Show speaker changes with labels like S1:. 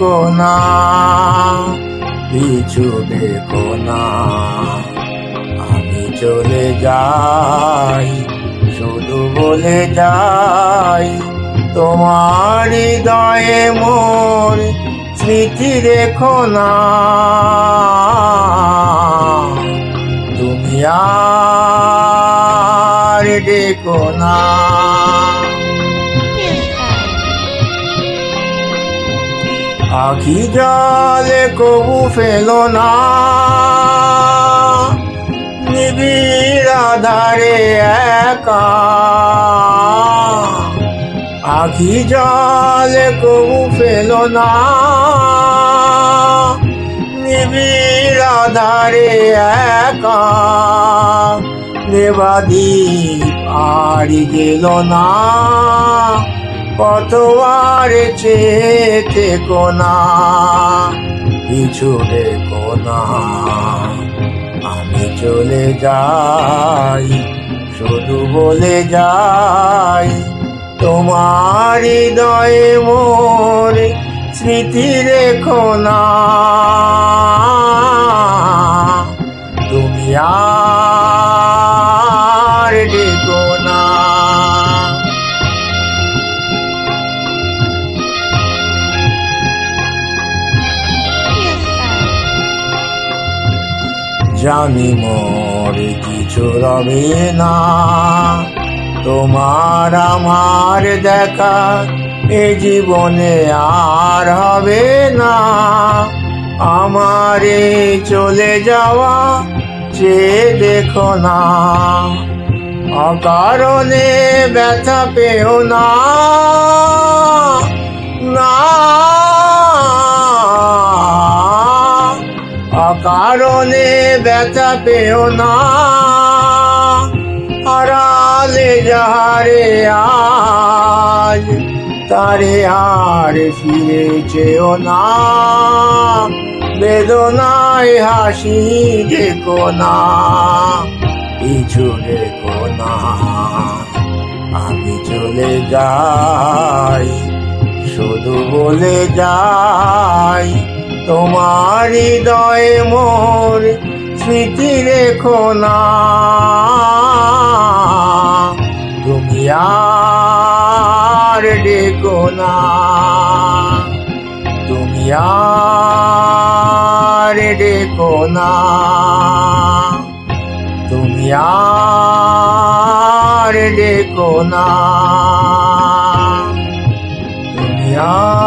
S1: ডেকো না, পিছু ডেকো না। আমি চলে যাই, শুধু বলে যাই, তোমার হৃদয়ে মোর স্মৃতি রেখো না। তুমি আর ডেকো না। আখি জলে কবু ফেলো না, নিবিড় আধারে একা। আখি জলে কবু ফেলো না, নিবিড় আধারে একা। দেবাদীপ আড়ি গেল না, কতবার চেয়ে থেকো না, পিছু ডেকো না। আমি চলে যাই, শুধু বলে যাই, তোমার হৃদয়ে মোর স্মৃতি রেখো না। তুমি আর ডেকো না। জানি মোর কিছু রবে না, তোমার আমার দেখা এ জীবনে আর হবে না। আমারে চলে যাওয়া চেয়ে দেখো না, অকারণে ব্যথা পেও না। না, অকারণে ব্যথা পেও না। হারালে যাহারে আজ, তারে আর ফিরে চেও না। বেদনায় হাসি ডেকো না, পিছু ডেকো না। আমি চলে যাই, শুধু বলে যাই, তোমার হৃদয়ে মোর স্মৃতি রেখো না। তুমি আর ডেকো না, তুমি আর ডেকো না, তুমি আর ডেকো না, তুমি আর